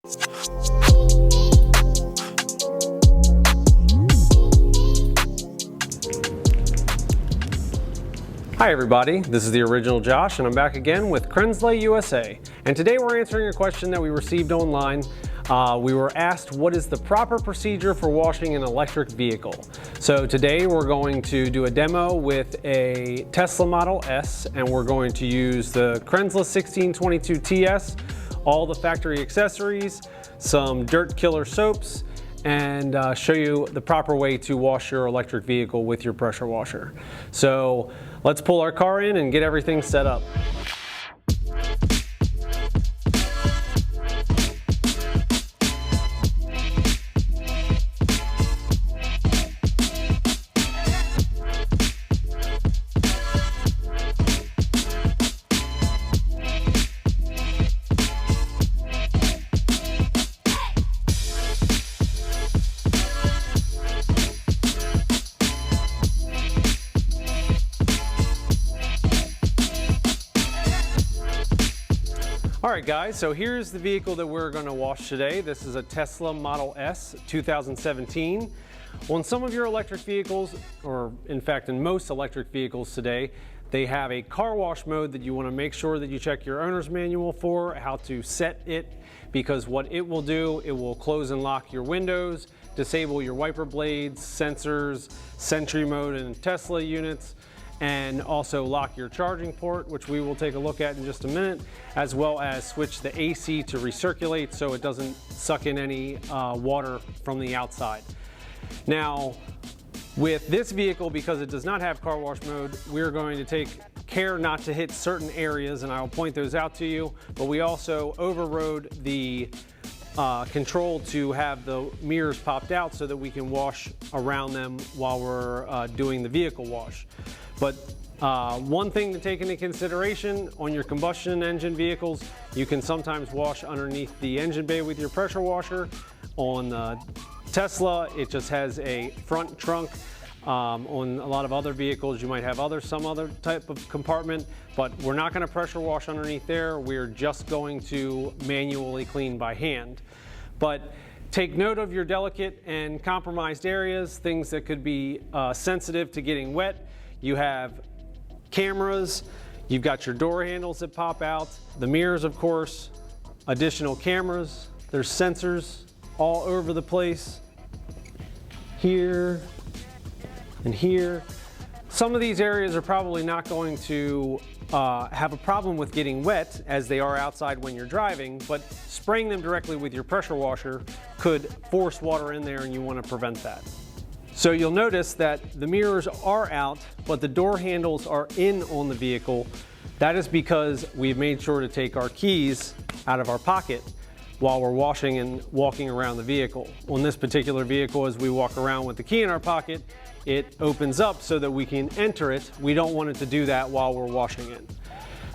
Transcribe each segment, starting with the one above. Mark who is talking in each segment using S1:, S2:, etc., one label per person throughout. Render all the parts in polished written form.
S1: Hi everybody, this is the original Josh and I'm back again with Kranzle USA. And today we're answering a question that we received online. We were asked what is the proper procedure for washing an electric vehicle. So today we're going to do a demo with a Tesla Model S and we're going to use the Kranzle 1622 TS, all the factory accessories, some dirt killer soaps, and show you the proper way to wash your electric vehicle with your pressure washer. So let's pull our car in and get everything set up. All right guys, so here's the vehicle that we're going to wash today. This is a Tesla Model S 2017. On some of your electric vehicles, or in fact in most electric vehicles today, they have a car wash mode that you want to make sure that you check your owner's manual for how to set it, because what it will do, it will close and lock your windows, disable your wiper blades, sensors, Sentry mode in Tesla units, and also lock your charging port, which we will take a look at in just a minute, as well as switch the AC to recirculate so it doesn't suck in any water from the outside. Now, with this vehicle, because it does not have car wash mode, we're going to take care not to hit certain areas, and I'll point those out to you, but we also overrode the control to have the mirrors popped out so that we can wash around them while we're doing the vehicle wash. But one thing to take into consideration on your combustion engine vehicles, you can sometimes wash underneath the engine bay with your pressure washer. On the Tesla, it just has a front trunk. On a lot of other vehicles, you might have some other type of compartment, but we're not going to pressure wash underneath there. We're just going to manually clean by hand. But take note of your delicate and compromised areas, things that could be sensitive to getting wet. You have cameras, you've got your door handles that pop out, the mirrors of course, additional cameras, there's sensors all over the place, here and here. Some of these areas are probably not going to have a problem with getting wet as they are outside when you're driving, but spraying them directly with your pressure washer could force water in there and you want to prevent that. So you'll notice that the mirrors are out, but the door handles are in on the vehicle. That is because we've made sure to take our keys out of our pocket while we're washing and walking around the vehicle. On this particular vehicle, as we walk around with the key in our pocket, it opens up so that we can enter it. We don't want it to do that while we're washing it.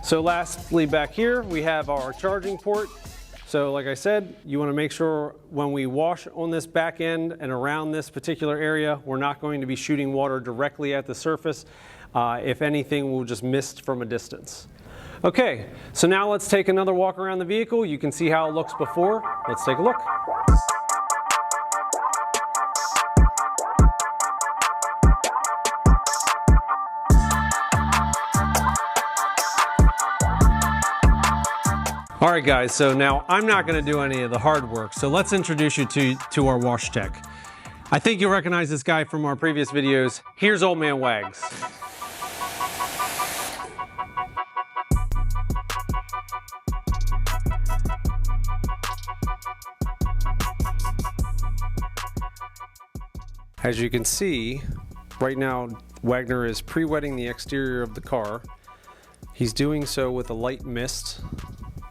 S1: So lastly, back here, we have our charging port. So like I said, you want to make sure when we wash on this back end and around this particular area, we're not going to be shooting water directly at the surface. If anything, we'll just mist from a distance. Okay, so now let's take another walk around the vehicle. You can see how it looks before. Let's take a look. All right guys, so now I'm not going to do any of the hard work, so let's introduce you to our wash tech. I think you'll recognize this guy from our previous videos. Here's Old Man Wags. As you can see, right now Wagner is pre-wetting the exterior of the car. He's doing so with a light mist.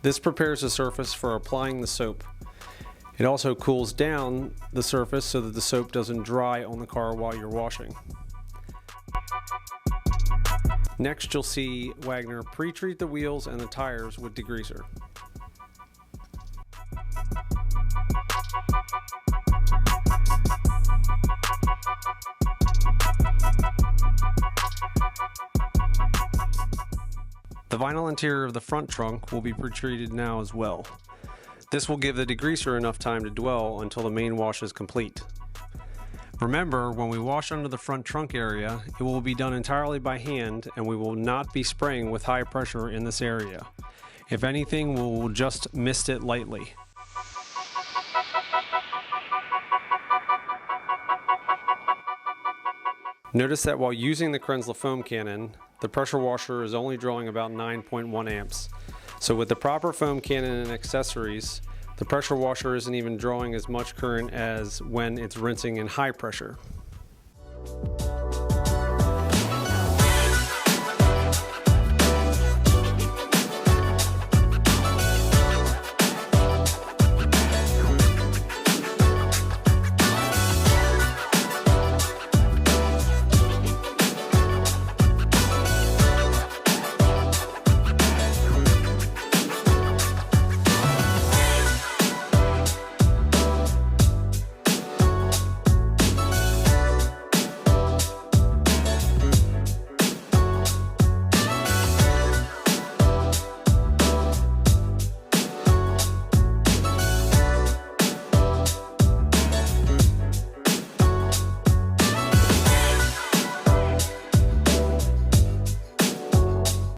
S1: This prepares the surface for applying the soap. It also cools down the surface so that the soap doesn't dry on the car while you're washing. Next, you'll see Wagner pre-treat the wheels and the tires with degreaser. The vinyl interior of the front trunk will be pre-treated now as well. This will give the degreaser enough time to dwell until the main wash is complete. Remember, when we wash under the front trunk area, it will be done entirely by hand and we will not be spraying with high pressure in this area. If anything, we will just mist it lightly. Notice that while using the Kranzle foam cannon, the pressure washer is only drawing about 9.1 amps. So with the proper foam cannon and accessories, the pressure washer isn't even drawing as much current as when it's rinsing in high pressure.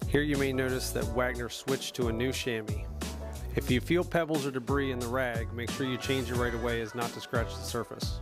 S1: Here you may notice that Wagner switched to a new chamois. If you feel pebbles or debris in the rag, make sure you change it right away as not to scratch the surface.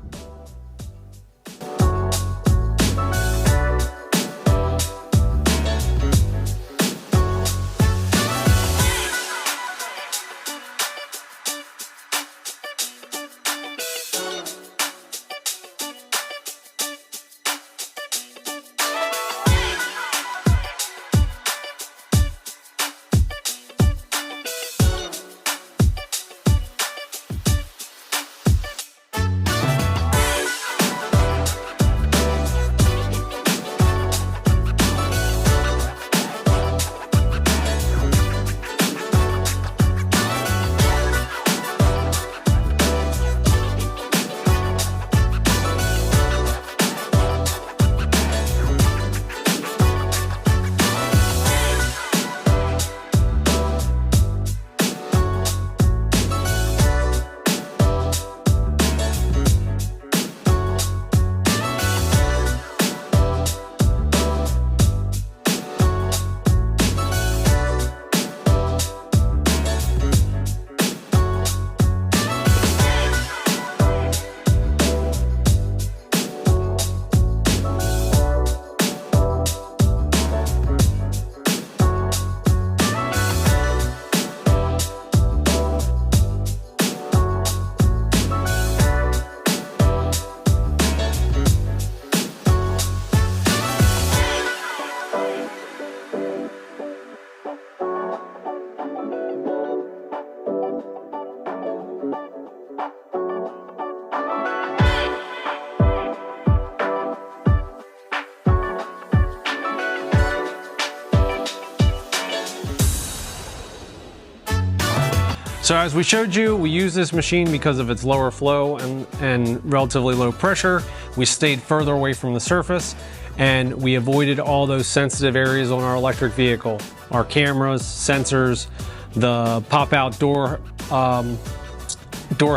S1: So as we showed you, we use this machine because of its lower flow and relatively low pressure. We stayed further away from the surface and we avoided all those sensitive areas on our electric vehicle. Our cameras, sensors, the pop-out door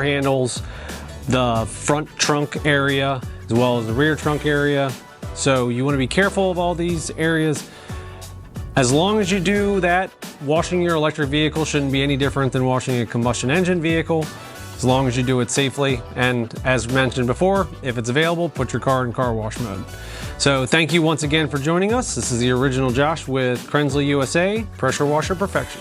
S1: handles, the front trunk area, as well as the rear trunk area. So you want to be careful of all these areas. As long as you do that, washing your electric vehicle shouldn't be any different than washing a combustion engine vehicle, as long as you do it safely. And as mentioned before, if it's available, put your car in car wash mode. So thank you once again for joining us. This is the original Josh with Kranzle USA, Pressure Washer Perfection.